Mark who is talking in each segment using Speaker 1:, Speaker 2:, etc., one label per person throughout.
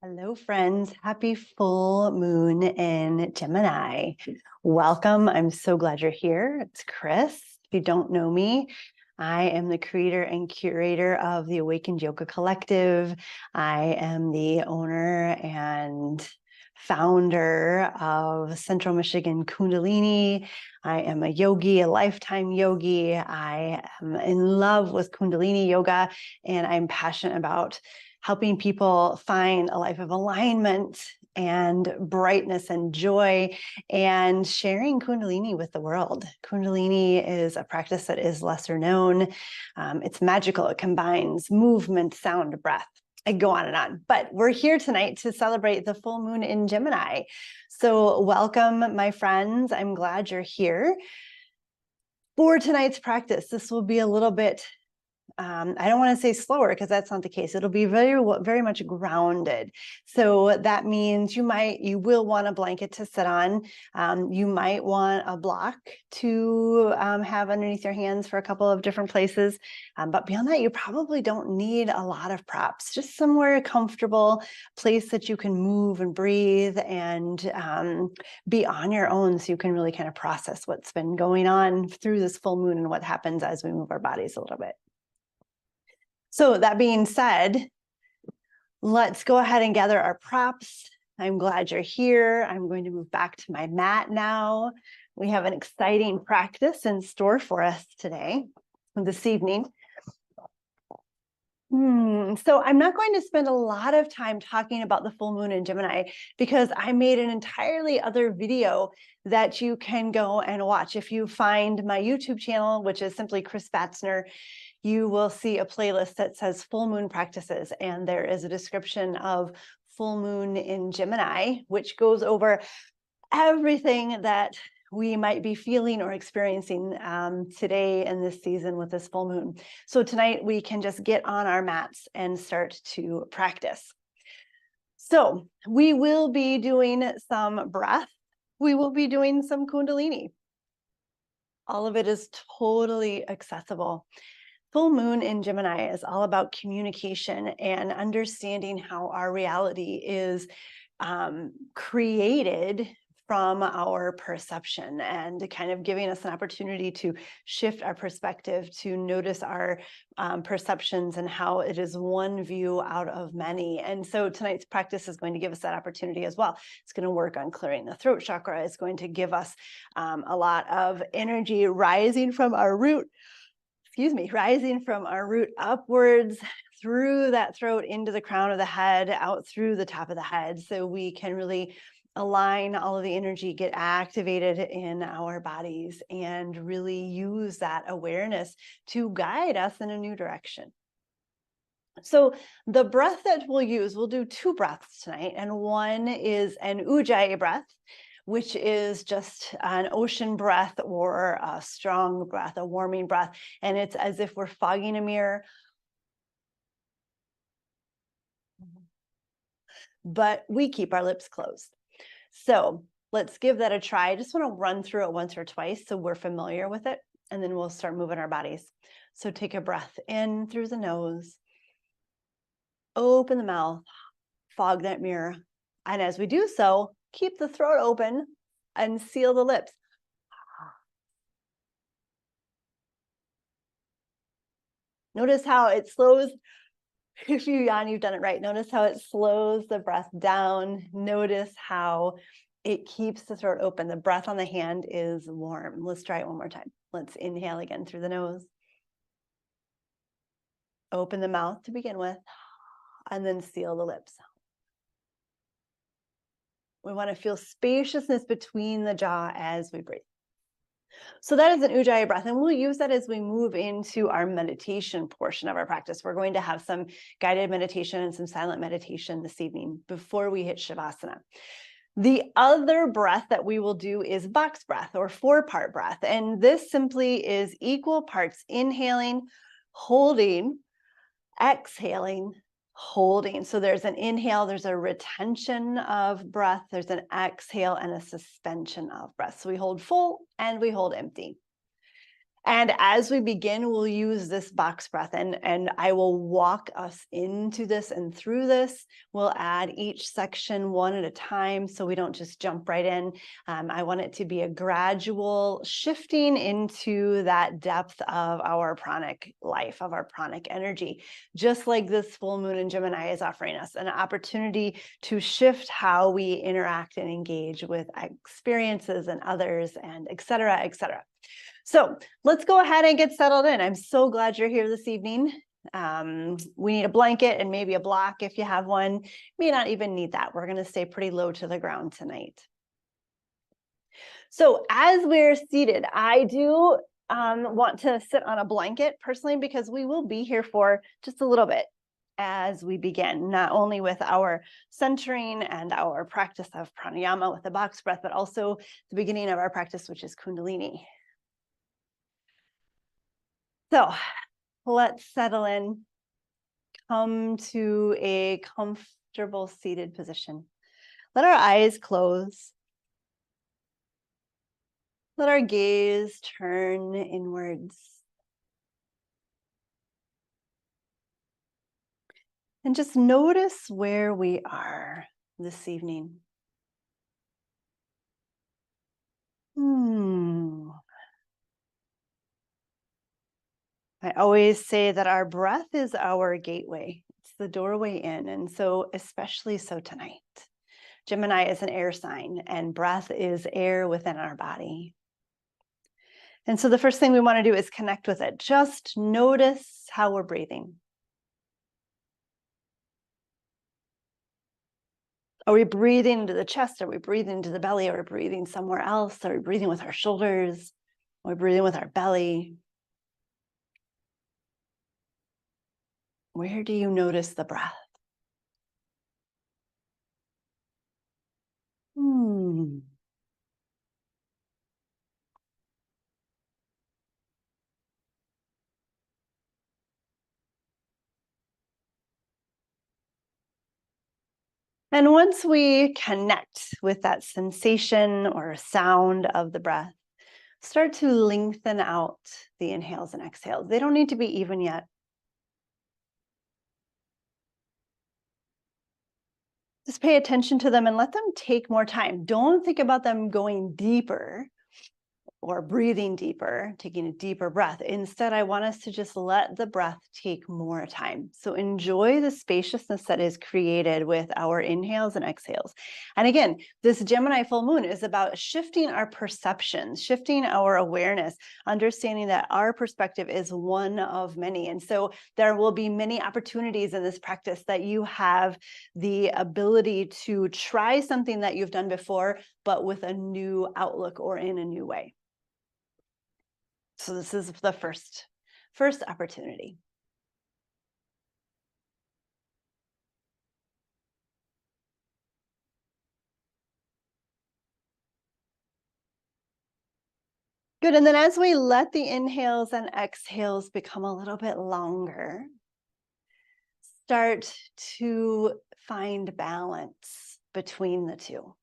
Speaker 1: Hello, friends. Happy full moon in Gemini. Welcome. I'm so glad you're here. It's Chris. If you don't know me, I am the creator and curator of the Awakened Yoga Collective. I am the owner and founder of Central Michigan Kundalini. I am a yogi, a lifetime yogi. I am in love with Kundalini yoga, and I'm passionate about helping people find a life of alignment and brightness and joy, and sharing Kundalini with the world. Kundalini is a practice that is lesser known. It's magical. It combines movement, sound, breath. I go on and on, but we're here tonight to celebrate the full moon in Gemini. So welcome, my friends. I'm glad you're here. For tonight's practice, this will be a little bit I don't want to say slower because that's not the case. It'll be very much grounded. So that means you will want a blanket to sit on. You might want a block to have underneath your hands for a couple of different places. But beyond that, you probably don't need a lot of props. Just somewhere comfortable, place that you can move and breathe and be on your own, so you can really kind of process what's been going on through this full moon and what happens as we move our bodies a little bit. So that being said, let's go ahead and gather our props. I'm glad you're here. I'm going to move back to my mat now. We have an exciting practice in store for us today, this evening. So I'm not going to spend a lot of time talking about the full moon in Gemini because I made an entirely other video that you can go and watch. If you find my YouTube channel, which is simply Chris Fatzner, you will see a playlist that says full moon practices, and there is a description of full moon in Gemini, which goes over everything that we might be feeling or experiencing today in this season with this full moon. So tonight we can just get on our mats and start to practice. So we will be doing some breath. We will be doing some Kundalini. All of it is totally accessible. Full moon in Gemini is all about communication and understanding how our reality is created from our perception, and kind of giving us an opportunity to shift our perspective, to notice our perceptions and how it is one view out of many. And so tonight's practice is going to give us that opportunity as well. It's going to work on clearing the throat chakra. It's going to give us a lot of energy rising from our root. Rising from our root upwards through that throat into the crown of the head, out through the top of the head, so we can really align all of the energy, get activated in our bodies, and really use that awareness to guide us in a new direction. So the breath that we'll do two breaths tonight, and one is an Ujjayi breath, which is just an ocean breath or a strong breath, a warming breath. And it's as if we're fogging a mirror, but we keep our lips closed. So let's give that a try. I just want to run through it once or twice so we're familiar with it, and then we'll start moving our bodies. So take a breath in through the nose, open the mouth, fog that mirror. And as we do so, keep the throat open and seal the lips. Notice how it slows. If you yawn, you've done it right. Notice how it slows the breath down. Notice how it keeps the throat open. The breath on the hand is warm. Let's try it one more time. Let's inhale again through the nose. Open the mouth to begin with, and then seal the lips. We want to feel spaciousness between the jaw as we breathe. So that is an Ujjayi breath, and we'll use that as we move into our meditation portion of our practice. We're going to have some guided meditation and some silent meditation this evening before we hit Shavasana. The other breath that we will do is box breath, or 4-part breath. And this simply is equal parts inhaling, holding, exhaling, holding. So there's an inhale, there's a retention of breath, there's an exhale, and a suspension of breath. So we hold full and we hold empty. And as we begin, we'll use this box breath, and I will walk us into this and through this. We'll add each section one at a time so we don't just jump right in. I want it to be a gradual shifting into that depth of our pranic life, of our pranic energy, just like this full moon in Gemini is offering us an opportunity to shift how we interact and engage with experiences and others, and et cetera, et cetera. So let's go ahead and get settled in. I'm so glad you're here this evening. We need a blanket and maybe a block if you have one. May not even need that. We're going to stay pretty low to the ground tonight. So as we're seated, I do want to sit on a blanket personally, because we will be here for just a little bit as we begin, not only with our centering and our practice of pranayama with the box breath, but also the beginning of our practice, which is Kundalini. So let's settle in, come to a comfortable seated position. Let our eyes close. Let our gaze turn inwards. And just notice where we are this evening. I always say that our breath is our gateway. It's the doorway in, and so especially so tonight. Gemini is an air sign, and breath is air within our body. And so the first thing we want to do is connect with it. Just notice how we're breathing. Are we breathing into the chest? Are we breathing into the belly? Are we breathing somewhere else? Are we breathing with our shoulders? Are we breathing with our belly? Where do you notice the breath? And once we connect with that sensation or sound of the breath, start to lengthen out the inhales and exhales. They don't need to be even yet. Just pay attention to them and let them take more time. Don't think about them going deeper or breathing deeper, taking a deeper breath. Instead, I want us to just let the breath take more time. So enjoy the spaciousness that is created with our inhales and exhales. And again, this Gemini full moon is about shifting our perceptions, shifting our awareness, understanding that our perspective is one of many. And so there will be many opportunities in this practice that you have the ability to try something that you've done before, but with a new outlook or in a new way. So this is the first opportunity. Good, and then as we let the inhales and exhales become a little bit longer, start to find balance between the two.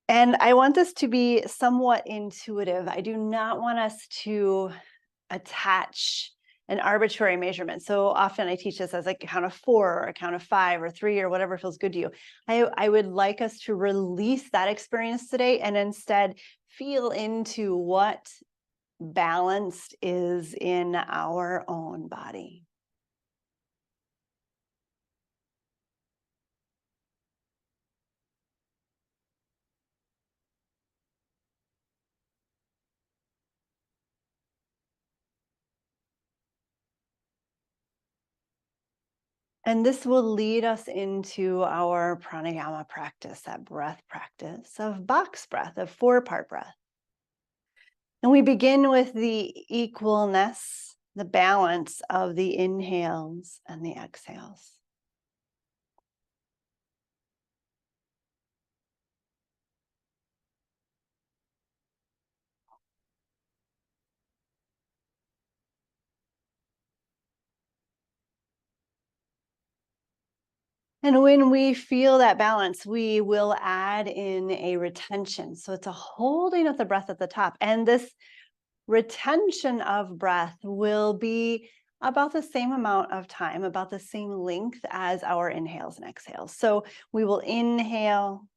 Speaker 1: And I want this to be somewhat intuitive. I do not want us to attach an arbitrary measurement. So often I teach this as like a count of 4 or a count of 5 or 3 or whatever feels good to you. I would like us to release that experience today and instead feel into what balanced is in our own body. And this will lead us into our pranayama practice, that breath practice of box breath, of 4-part breath. And we begin with the equalness, the balance of the inhales and the exhales. And when we feel that balance, we will add in a retention. So it's a holding of the breath at the top. And this retention of breath will be about the same amount of time, about the same length as our inhales and exhales. So we will inhale,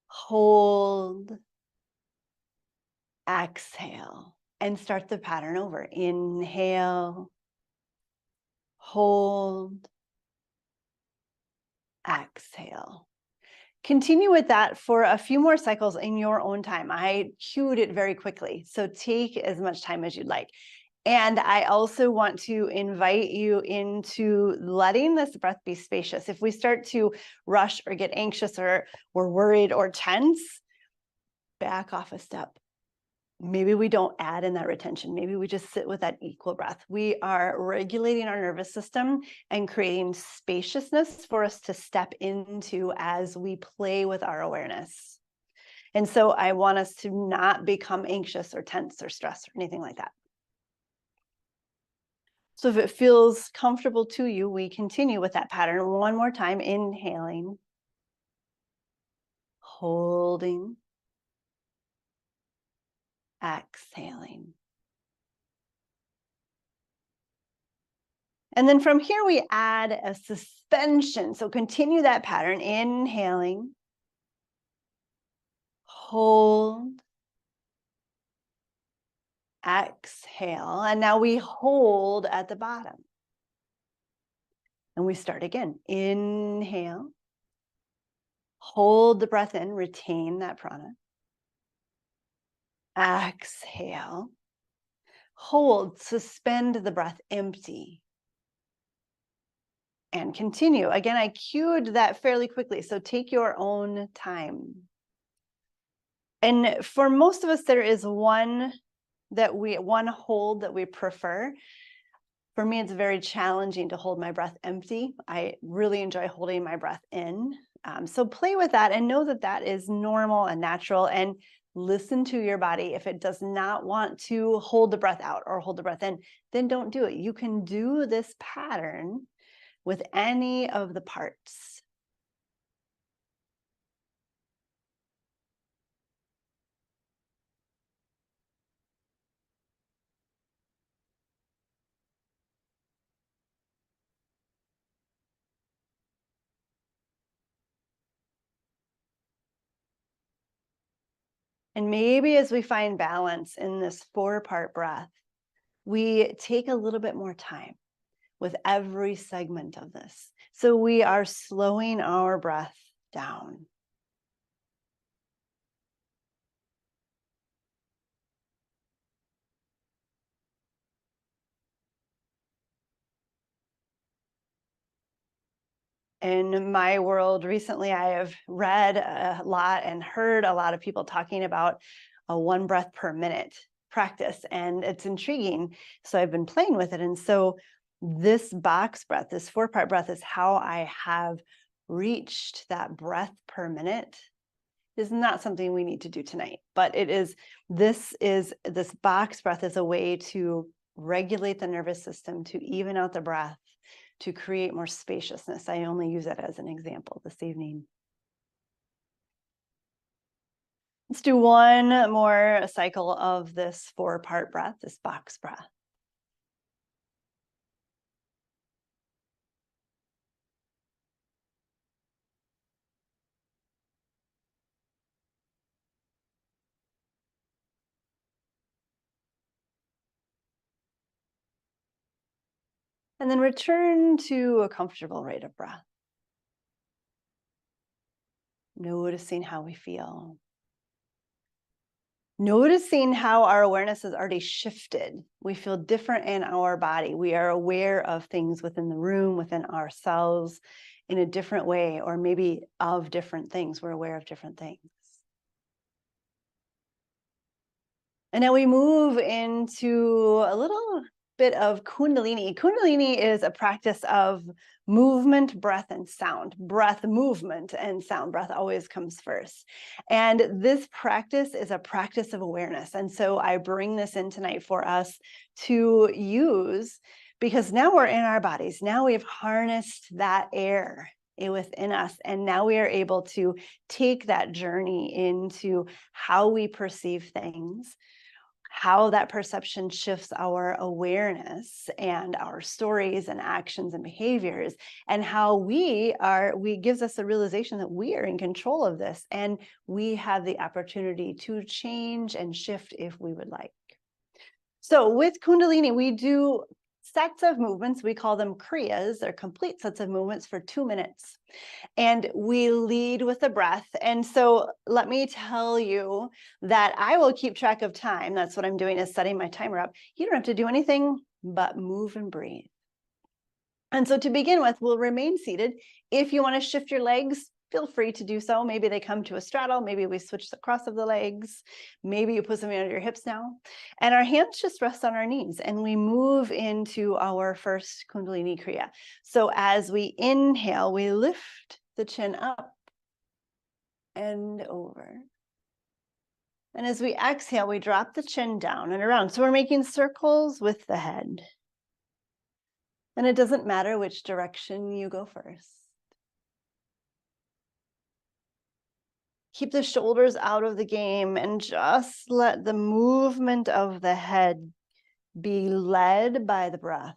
Speaker 1: hold, exhale, and start the pattern over. Inhale, hold, exhale. Continue with that for a few more cycles in your own time. I cued it very quickly, so take as much time as you'd like. And I also want to invite you into letting this breath be spacious. If we start to rush or get anxious or we're worried or tense, back off a step. Maybe we don't add in that retention. Maybe we just sit with that equal breath. We are regulating our nervous system and creating spaciousness for us to step into as we play with our awareness. And so I want us to not become anxious or tense or stressed or anything like that. So if it feels comfortable to you, we continue with that pattern one more time. Inhaling, holding, exhaling. And then from here, we add a suspension. So continue that pattern. Inhaling, hold, exhale. And now we hold at the bottom. And we start again. Inhale, hold the breath in, retain that prana. Exhale, hold, suspend the breath, empty. And continue. Again, I cued that fairly quickly, so take your own time. And for most of us, there is one hold that we prefer. For me, it's very challenging to hold my breath empty. I really enjoy holding my breath in. So play with that and know that that is normal and natural, and listen to your body. If it does not want to hold the breath out or hold the breath in, then don't do it. You can do this pattern with any of the parts. And maybe as we find balance in this 4-part breath, we take a little bit more time with every segment of this. So we are slowing our breath down. In my world recently, I have read a lot and heard a lot of people talking about a 1 breath per minute practice, and it's intriguing. So I've been playing with it. And so this box breath, this 4-part breath, is how I have reached that breath per minute. Is not something we need to do tonight, but this box breath is a way to regulate the nervous system, to even out the breath, to create more spaciousness. I only use it as an example this evening. Let's do one more cycle of this 4-part breath, this box breath. And then return to a comfortable rate of breath. Noticing how we feel. Noticing how our awareness has already shifted. We feel different in our body. We are aware of things within the room, within ourselves in a different way, or maybe of different things. We're aware of different things. And now we move into a little bit of Kundalini. Kundalini is a practice of movement, breath, and sound. Breath, movement, and sound. Breath always comes first. And this practice is a practice of awareness. And so I bring this in tonight for us to use, because now we're in our bodies. Now we've harnessed that air within us, and now we are able to take that journey into how we perceive things, how that perception shifts our awareness and our stories and actions and behaviors, and how we gives us a realization that we are in control of this, and we have the opportunity to change and shift if we would like. So with Kundalini, we do sets of movements. We call them kriyas. They're complete sets of movements for 2 minutes. And we lead with the breath. And so let me tell you that I will keep track of time. That's what I'm doing, is setting my timer up. You don't have to do anything but move and breathe. And so to begin with, we'll remain seated. If you want to shift your legs, feel free to do so. Maybe they come to a straddle. Maybe we switch the cross of the legs. Maybe you put something under your hips now. And our hands just rest on our knees, and we move into our first Kundalini Kriya. So as we inhale, we lift the chin up and over. And as we exhale, we drop the chin down and around. So we're making circles with the head. And it doesn't matter which direction you go first. Keep the shoulders out of the game and just let the movement of the head be led by the breath.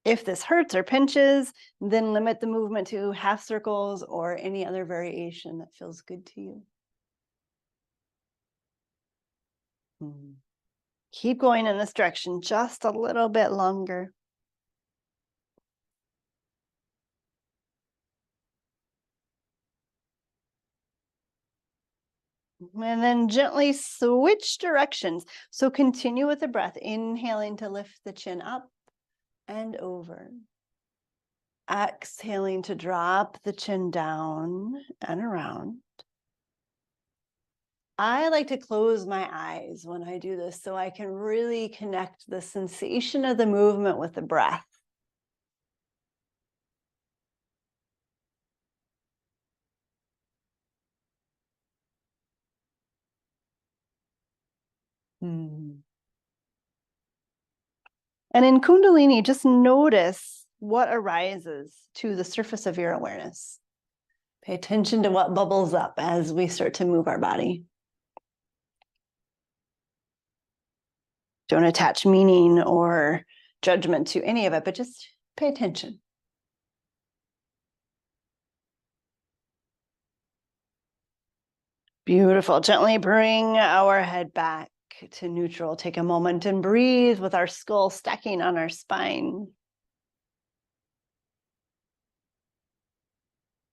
Speaker 1: If this hurts or pinches, then limit the movement to half circles or any other variation that feels good to you. Keep going in this direction just a little bit longer. And then gently switch directions. So continue with the breath, inhaling to lift the chin up and over. Exhaling to drop the chin down and around. I like to close my eyes when I do this so I can really connect the sensation of the movement with the breath. And in Kundalini, just notice what arises to the surface of your awareness. Pay attention to what bubbles up as we start to move our body. Don't attach meaning or judgment to any of it, but just pay attention. Beautiful. Gently bring our head back to neutral. Take a moment and breathe with our skull stacking on our spine.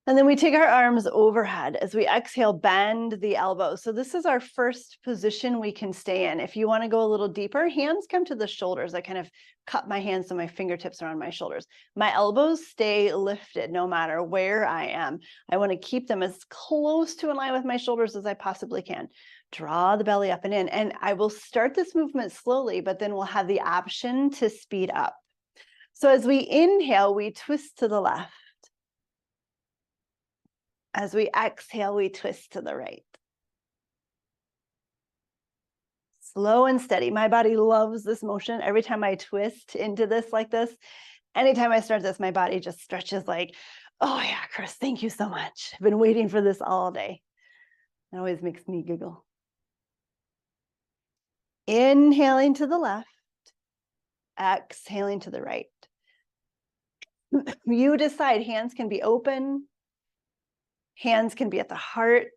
Speaker 1: And then we take our arms overhead. As we exhale, bend the elbows. So this is our first position we can stay in. If you want to go a little deeper, hands come to the shoulders. I kind of cup my hands so my fingertips are on my shoulders. My elbows stay lifted no matter where I am. I want to keep them as close to in line with my shoulders as I possibly can. Draw the belly up and in. And I will start this movement slowly, but then we'll have the option to speed up. So as we inhale, we twist to the left. As we exhale, we twist to the right. Slow and steady. My body loves this motion. Every time I twist into this like this, anytime I start this, my body just stretches like, oh yeah, Chris, thank you so much. I've been waiting for this all day. It always makes me giggle. Inhaling to the left, exhaling to the right. You decide. Hands can be open. Hands can be at the heart,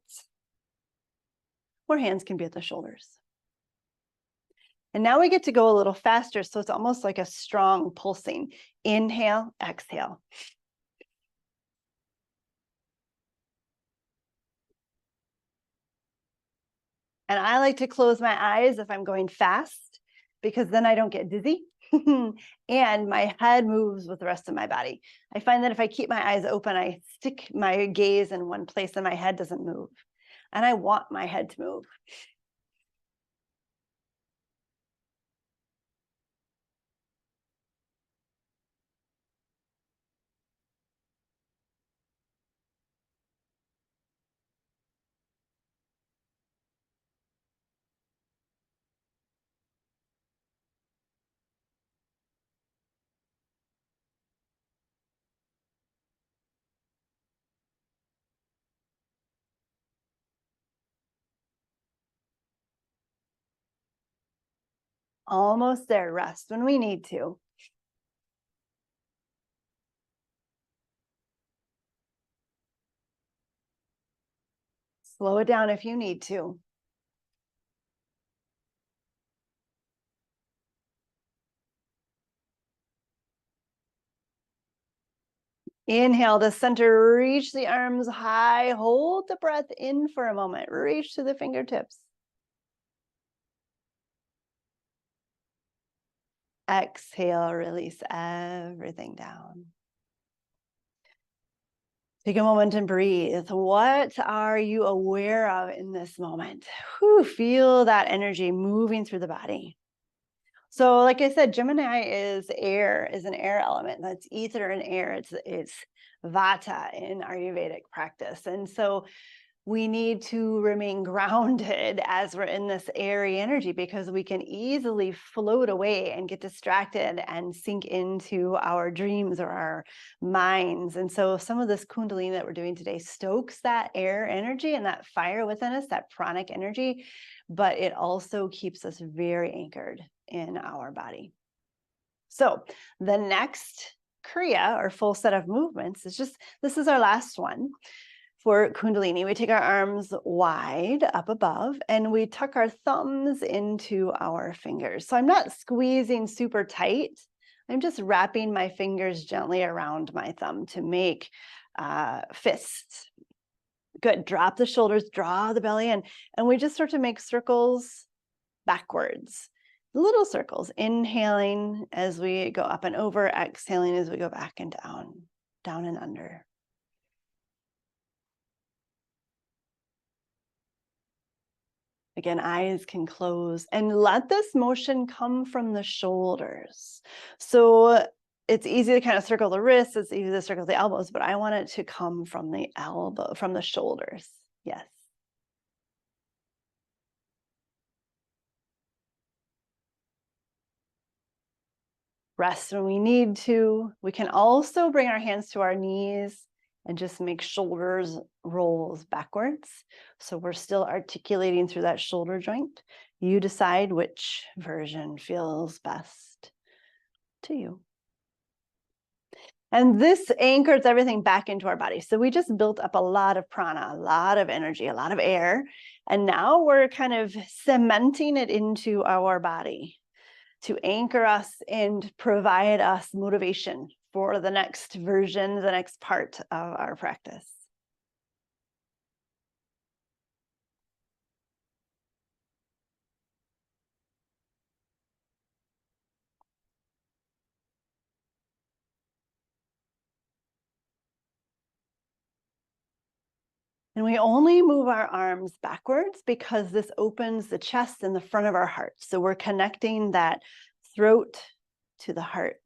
Speaker 1: or hands can be at the shoulders. And now we get to go a little faster, so it's almost like a strong pulsing. Inhale, exhale. And I like to close my eyes if I'm going fast, because then I don't get dizzy. And my head moves with the rest of my body. I find that if I keep my eyes open, I stick my gaze in one place and my head doesn't move. And I want my head to move. Almost there. Rest when we need to. Slow it down if you need to. Inhale to center, reach the arms high, hold the breath in for a moment, reach to the fingertips. Exhale, release everything down. Take a moment and breathe. What are you aware of in this moment? Feel that energy moving through the body. So like I said, Gemini is air, is an air element. That's ether and air. It's vata in Ayurvedic practice. And so we need to remain grounded as we're in this airy energy, because we can easily float away and get distracted and sink into our dreams or our minds. And so some of this Kundalini that we're doing today stokes that air energy and that fire within us, that pranic energy, but it also keeps us very anchored in our body. So the next Kriya, or full set of movements, this is our last one. For Kundalini, we take our arms wide up above and we tuck our thumbs into our fingers. So I'm not squeezing super tight. I'm just wrapping my fingers gently around my thumb to make fists. Good. Drop the shoulders, draw the belly in, and we just start to make circles backwards. Little circles, inhaling as we go up and over, exhaling as we go back and down, down and under. Again, eyes can close, and let this motion come from the shoulders. So it's easy to kind of circle the wrists, it's easy to circle the elbows, but I want it to come from the elbow, from the shoulders. Yes. Rest when we need to. We can also bring our hands to our knees and just make shoulders rolls backwards. So we're still articulating through that shoulder joint. You decide which version feels best to you. And this anchors everything back into our body. So we just built up a lot of prana, a lot of energy, a lot of air. And now we're kind of cementing it into our body to anchor us and provide us motivation for the next version, the next part of our practice. And we only move our arms backwards because this opens the chest and the front of our heart. So we're connecting that throat to the heart.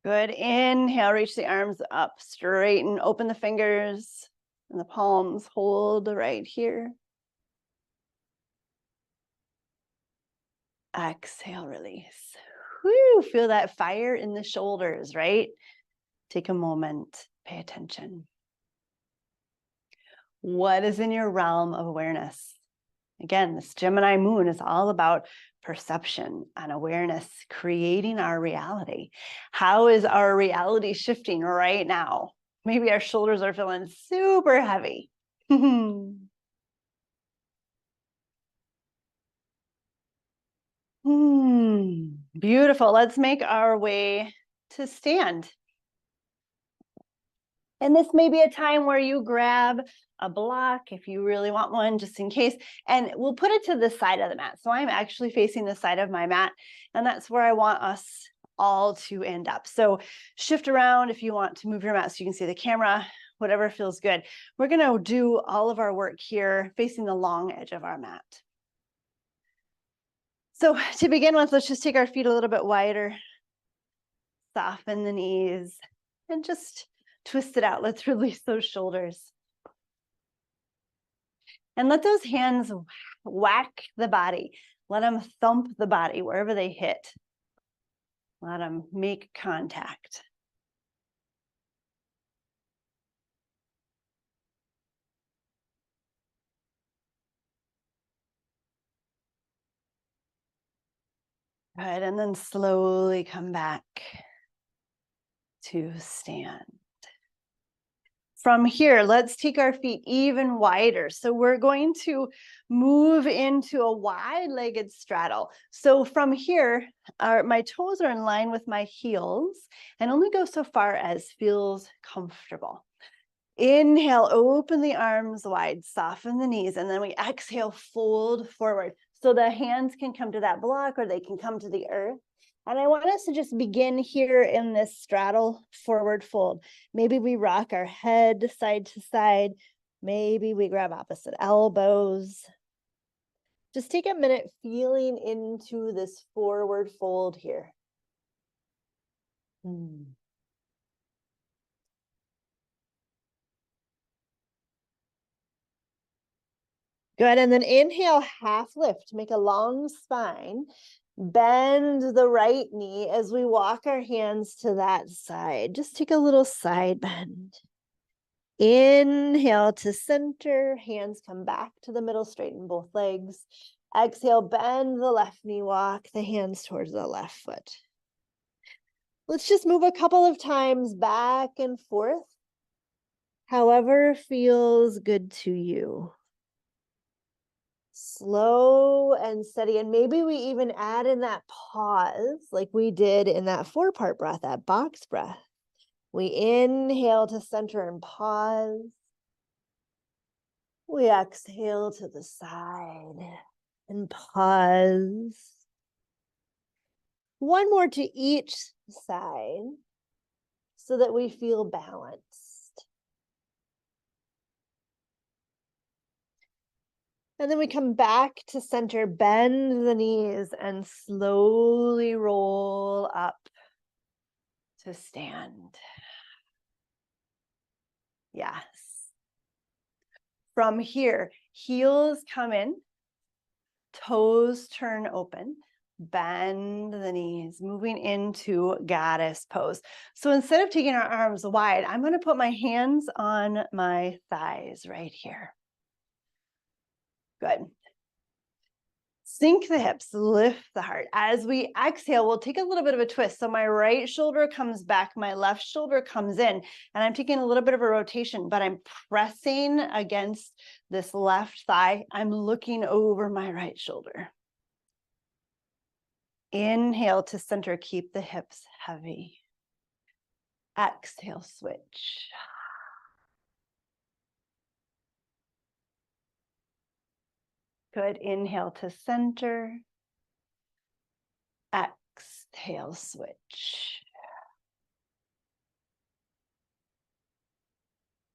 Speaker 1: Good. Inhale, reach the arms up, straighten, open the fingers and the palms, hold right here. Exhale, release. Feel that fire in the shoulders, right? Take a moment, pay attention. What is in your realm of awareness? Again, this Gemini moon is all about perception and awareness, creating our reality. How is our reality shifting right now? Maybe our shoulders are feeling super heavy. Beautiful. Let's make our way to stand. And this may be a time where you grab a block if you really want one, just in case, and we'll put it to the side of the mat. So I'm actually facing the side of my mat, and that's where I want us all to end up. So shift around if you want to move your mat so you can see the camera, whatever feels good. We're going to do all of our work here facing the long edge of our mat. So to begin with, let's just take our feet a little bit wider, soften the knees, and just twist it out. Let's release those shoulders. And let those hands whack the body. Let them thump the body wherever they hit. Let them make contact. Good, and then slowly come back to stand. From here, let's take our feet even wider. So we're going to move into a wide-legged straddle. So from here, my toes are in line with my heels and only go so far as feels comfortable. Inhale, open the arms wide, soften the knees, and then we exhale, fold forward. So the hands can come to that block or they can come to the earth. And I want us to just begin here in this straddle forward fold. Maybe we rock our head side to side. Maybe we grab opposite elbows. Just take a minute feeling into this forward fold here. Good, and then inhale, half lift, make a long spine. Bend the right knee as we walk our hands to that side. Just take a little side bend. Inhale to center, hands come back to the middle, straighten both legs. Exhale, bend the left knee, walk the hands towards the left foot. Let's just move a couple of times back and forth, however feels good to you. Slow and steady, and maybe we even add in that pause like we did in that 4-part breath, that box breath. We inhale to center and pause. We exhale to the side and pause. One more to each side so that we feel balanced. And then we come back to center, bend the knees, and slowly roll up to stand. Yes. From here, heels come in, toes turn open, bend the knees, moving into goddess pose. So instead of taking our arms wide, I'm going to put my hands on my thighs right here. Good. Sink the hips, lift the heart. As we exhale, we'll take a little bit of a twist. So my right shoulder comes back, my left shoulder comes in, and I'm taking a little bit of a rotation, but I'm pressing against this left thigh. I'm looking over my right shoulder. Inhale to center, keep the hips heavy. Exhale, switch. Good, inhale to center. Exhale, switch.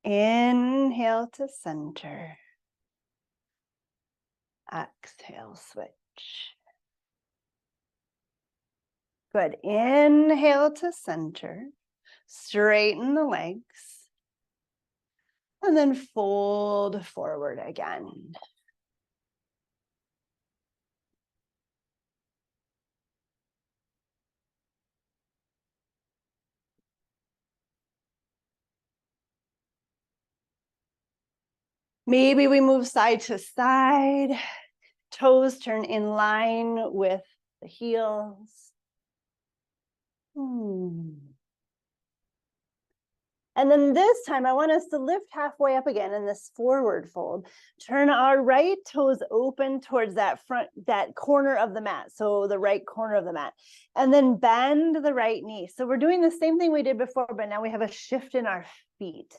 Speaker 1: Inhale to center. Exhale, switch. Good, inhale to center. Straighten the legs. And then fold forward again. Maybe we move side to side. Toes turn in line with the heels. And then this time, I want us to lift halfway up again in this forward fold. Turn our right toes open towards that corner of the mat. So the right corner of the mat. And then bend the right knee. So we're doing the same thing we did before, but now we have a shift in our feet.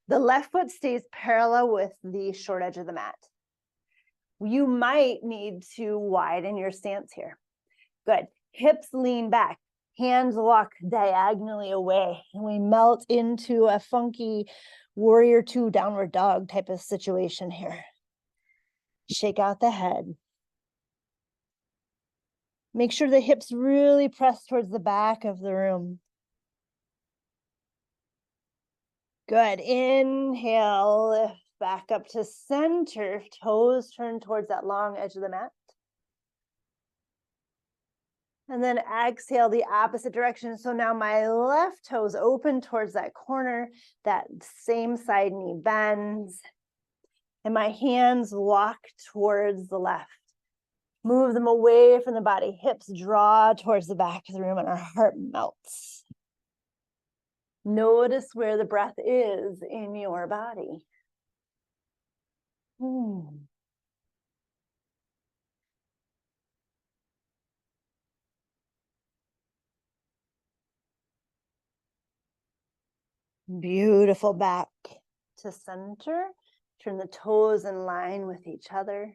Speaker 1: The left foot stays parallel with the short edge of the mat. You might need to widen your stance here. Good. Hips lean back. Hands walk diagonally away, and we melt into a funky warrior 2 downward dog type of situation here. Shake out the head. Make sure the hips really press towards the back of the room. Good. Inhale, lift back up to center. Toes turn towards that long edge of the mat. And then exhale the opposite direction. So now my left toes open towards that corner, that same side knee bends, and my hands walk towards the left. Move them away from the body. Hips draw towards the back of the room and our heart melts. Notice where the breath is in your body. Beautiful. Back to center. Turn the toes in line with each other.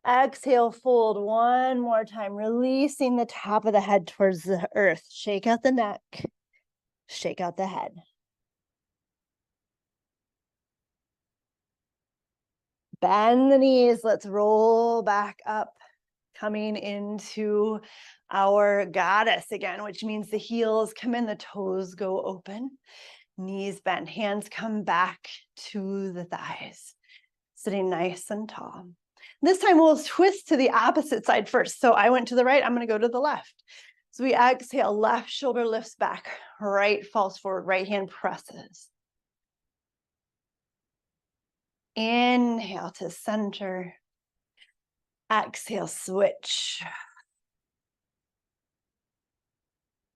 Speaker 1: Exhale, fold one more time, releasing the top of the head towards the earth. Shake out the neck, shake out the head. Bend the knees, let's roll back up, coming into our goddess again, which means the heels come in, the toes go open, knees bend, hands come back to the thighs, sitting nice and tall. This time we'll twist to the opposite side first. So I went to the right, I'm going to go to the left. So we exhale, left shoulder lifts back, right falls forward, right hand presses. Inhale to center. Exhale, switch.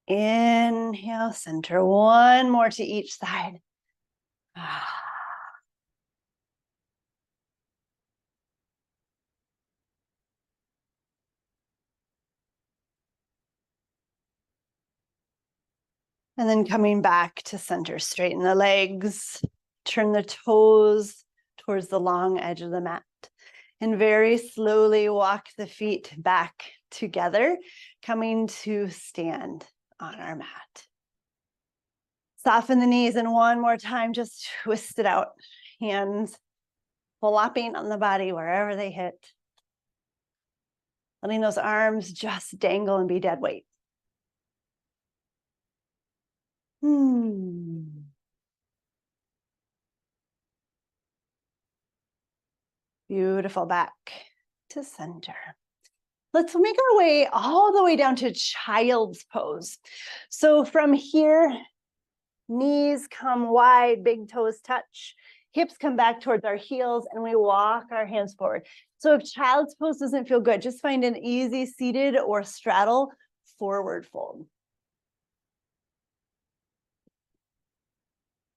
Speaker 1: Inhale, center. One more to each side. And then coming back to center, straighten the legs, turn the toes towards the long edge of the mat. And very slowly walk the feet back together, coming to stand on our mat. Soften the knees, and one more time, just twist it out. Hands flopping on the body wherever they hit. Letting those arms just dangle and be dead weight. Beautiful. Back to center. Let's make our way all the way down to child's pose. So from here, knees come wide, big toes touch, hips come back towards our heels, and we walk our hands forward. So if child's pose doesn't feel good, just find an easy seated or straddle forward fold.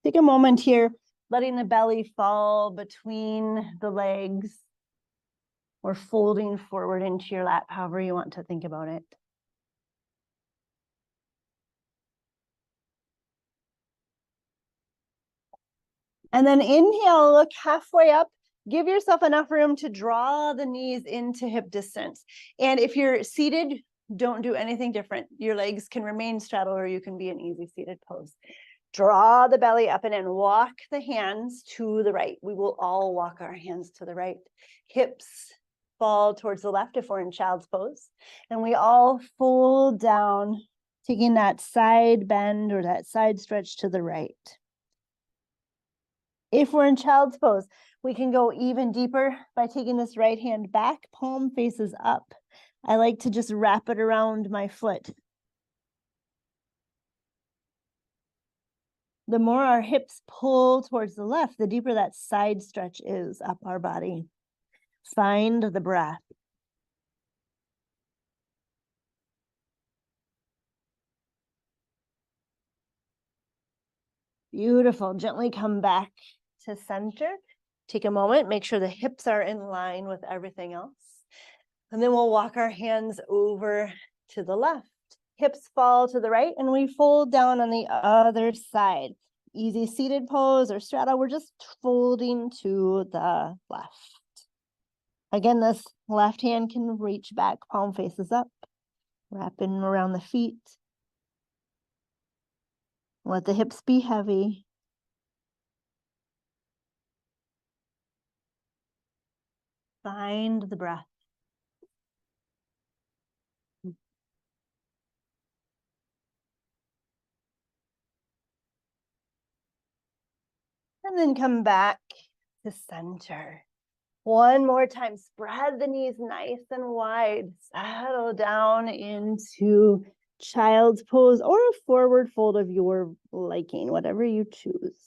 Speaker 1: Take a moment here, letting the belly fall between the legs or folding forward into your lap, however you want to think about it. And then inhale, look halfway up. Give yourself enough room to draw the knees into hip distance. And if you're seated, don't do anything different. Your legs can remain straddled, or you can be an easy seated pose. Draw the belly up and then walk the hands to the right. We will all walk our hands to the right. Hips fall towards the left if we're in child's pose. And we all fold down, taking that side bend or that side stretch to the right. If we're in child's pose, we can go even deeper by taking this right hand back, palm faces up. I like to just wrap it around my foot. The more our hips pull towards the left, the deeper that side stretch is up our body. Find the breath. Beautiful. Gently come back to center. Take a moment, make sure the hips are in line with everything else. And then we'll walk our hands over to the left. Hips fall to the right, and we fold down on the other side. Easy seated pose or straddle. We're just folding to the left. Again, this left hand can reach back, palm faces up, wrapping around the feet. Let the hips be heavy. Find the breath. And then come back to center. One more time, spread the knees nice and wide. Settle down into child's pose or a forward fold of your liking, whatever you choose.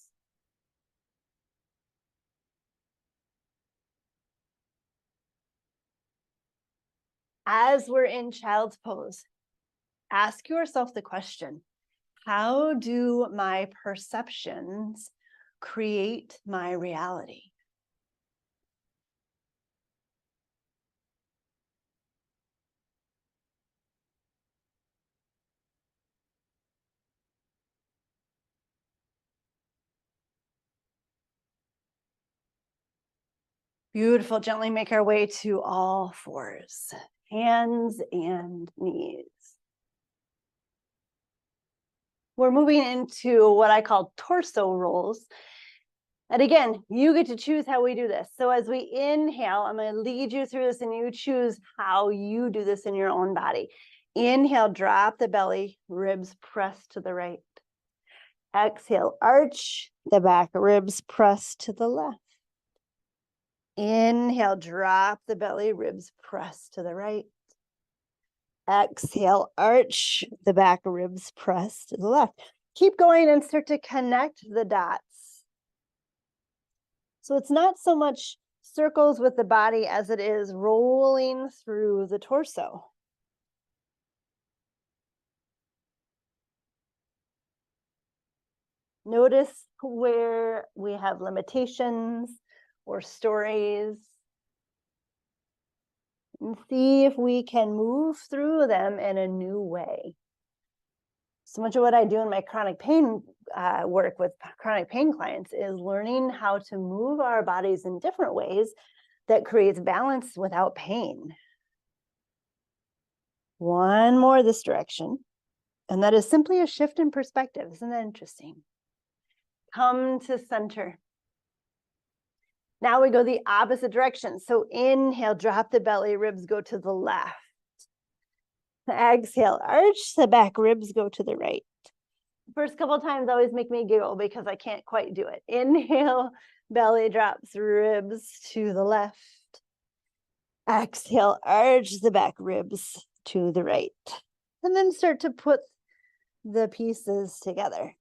Speaker 1: As we're in child's pose, ask yourself the question, how do my perceptions create my reality? Beautiful. Gently make our way to all fours, hands and knees. We're moving into what I call torso rolls. And again, you get to choose how we do this. So as we inhale, I'm going to lead you through this and you choose how you do this in your own body. Inhale, drop the belly, ribs press to the right. Exhale, arch the back, ribs press to the left. Inhale, drop the belly, ribs press to the right. Exhale, arch the back, ribs press to the left. Keep going and start to connect the dots. So it's not so much circles with the body as it is rolling through the torso. Notice where we have limitations or stories, and see if we can move through them in a new way. So much of what I do in my chronic pain work with chronic pain clients is learning how to move our bodies in different ways that creates balance without pain. One more this direction, and that is simply a shift in perspective. Isn't that interesting? Come to center. Now we go the opposite direction. So inhale, drop the belly, ribs go to the left. Exhale, arch the back, ribs go to the right. First couple of times always make me giggle because I can't quite do it. Inhale, belly drops, ribs to the left. Exhale, arch the back, ribs to the right. And then start to put the pieces together.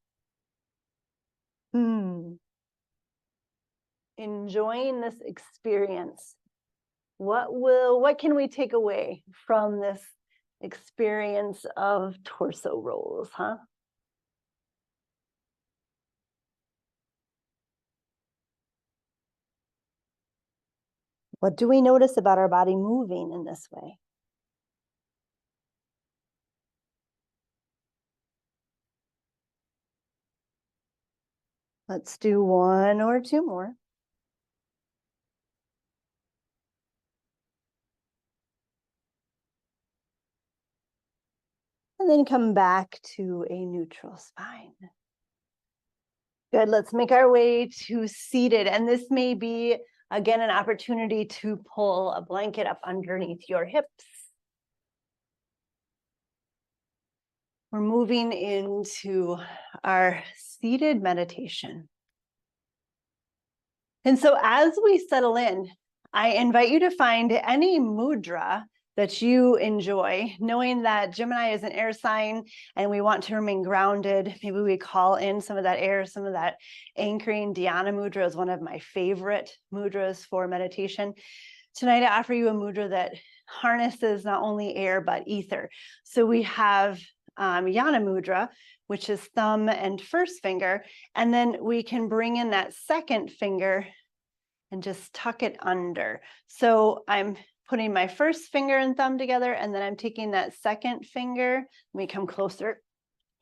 Speaker 1: Enjoying this experience. What can we take away from this experience of torso rolls, huh? What do we notice about our body moving in this way? Let's do one or two more. And then come back to a neutral spine. Good, let's make our way to seated. And this may be, again, an opportunity to pull a blanket up underneath your hips. We're moving into our seated meditation. And so as we settle in, I invite you to find any mudra that you enjoy, knowing that Gemini is an air sign and we want to remain grounded. Maybe we call in some of that air, some of that anchoring. Dhyana mudra is one of my favorite mudras for meditation. Tonight, I offer you a mudra that harnesses not only air, but ether. So we have Yana mudra, which is thumb and first finger. And then we can bring in that second finger and just tuck it under. So I'm putting my first finger and thumb together, and then I'm taking that second finger. Let me come closer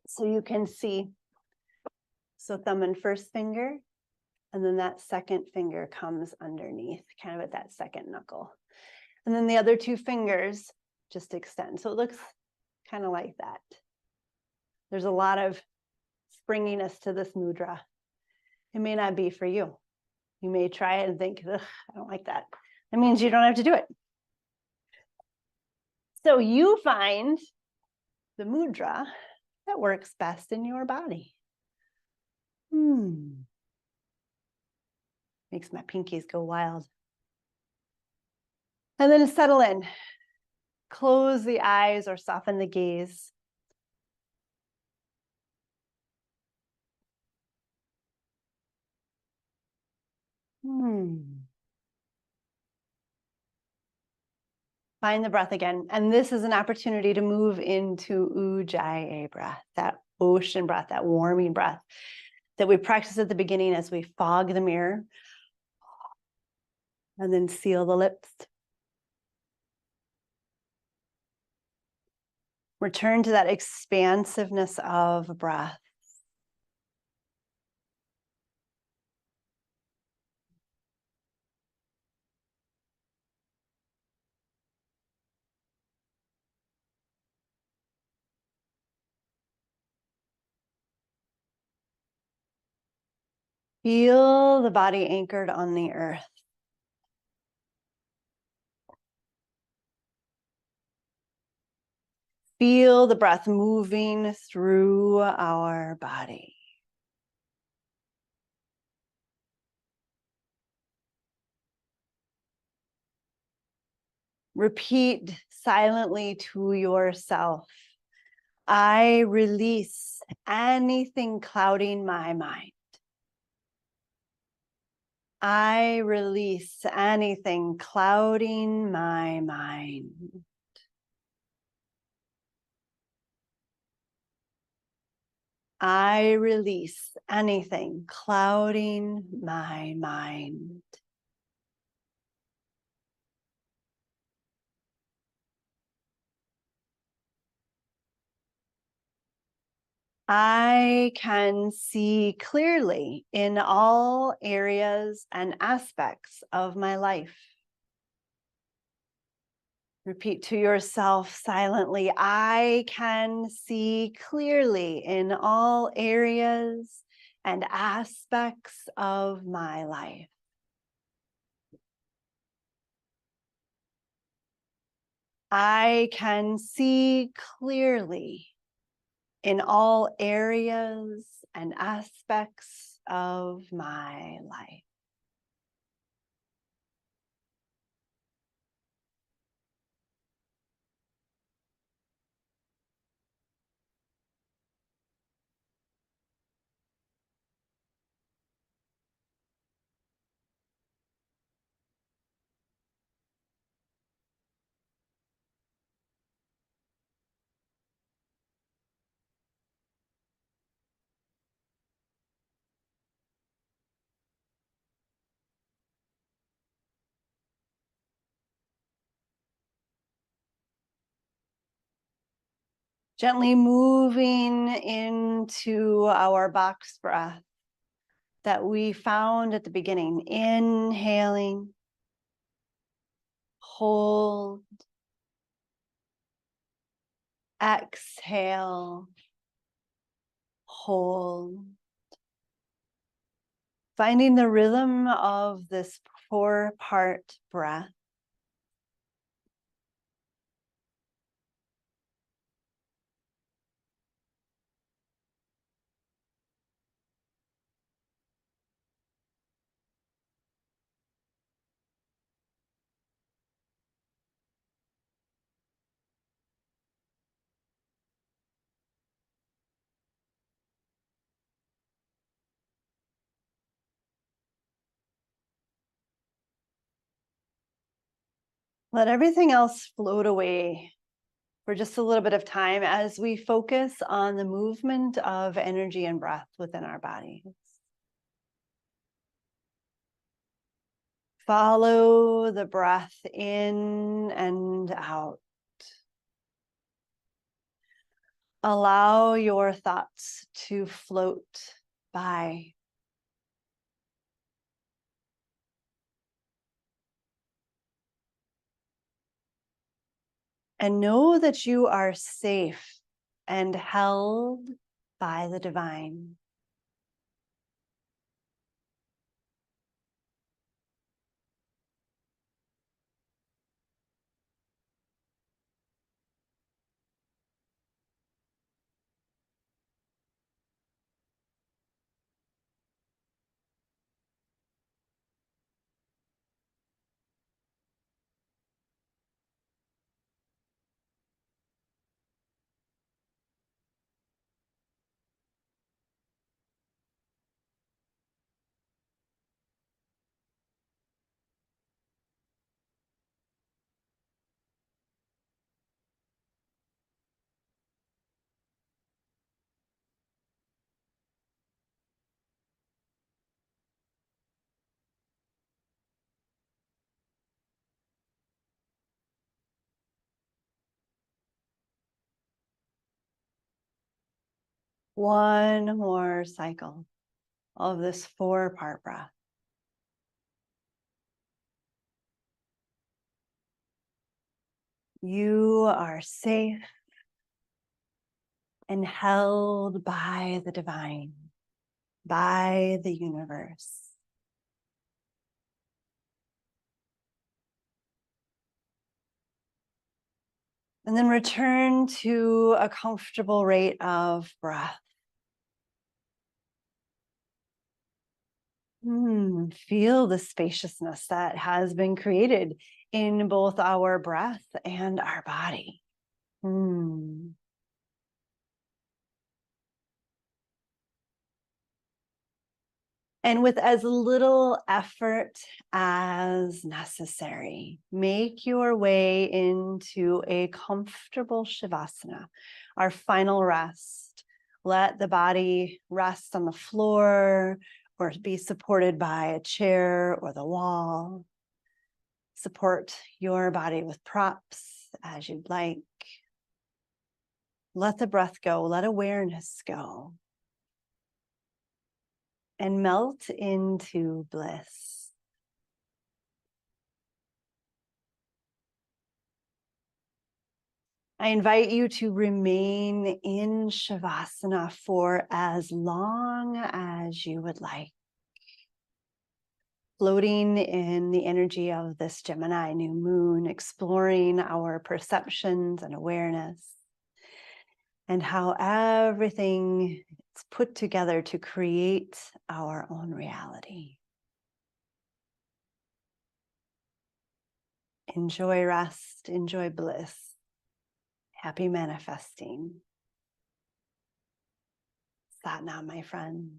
Speaker 1: so you can see. So thumb and first finger, and then that second finger comes underneath, kind of at that second knuckle. And then the other two fingers just extend. So it looks kind of like that. There's a lot of springiness to this mudra. It may not be for you. You may try it and think, ugh, I don't like that. That means you don't have to do it. So you find the mudra that works best in your body. Makes my pinkies go wild. And then settle in. Close the eyes or soften the gaze. Find the breath again. And this is an opportunity to move into Ujjayi breath, that ocean breath, that warming breath that we practice at the beginning as we fog the mirror and then seal the lips. Return to that expansiveness of breath. Feel the body anchored on the earth. Feel the breath moving through our body. Repeat silently to yourself, I release anything clouding my mind. I release anything clouding my mind. I release anything clouding my mind. I can see clearly in all areas and aspects of my life. Repeat to yourself silently, I can see clearly in all areas and aspects of my life. I can see clearly in all areas and aspects of my life. Gently moving into our box breath that we found at the beginning. Inhaling, hold, exhale, hold. Finding the rhythm of this 4-part breath. Let everything else float away for just a little bit of time as we focus on the movement of energy and breath within our bodies. Follow the breath in and out. Allow your thoughts to float by. And know that you are safe and held by the divine. One more cycle of this 4-part breath. You are safe and held by the divine, by the universe. And then return to a comfortable rate of breath. Feel the spaciousness that has been created in both our breath and our body. And with as little effort as necessary, make your way into a comfortable Shavasana, our final rest. Let the body rest on the floor or be supported by a chair or the wall. Support your body with props as you'd like. Let the breath go, let awareness go. And melt into bliss. I invite you to remain in Shavasana for as long as you would like. Floating in the energy of this Gemini new moon, exploring our perceptions and awareness, and how everything is put together to create our own reality. Enjoy rest, enjoy bliss. Happy manifesting. Sat Nam, my friend.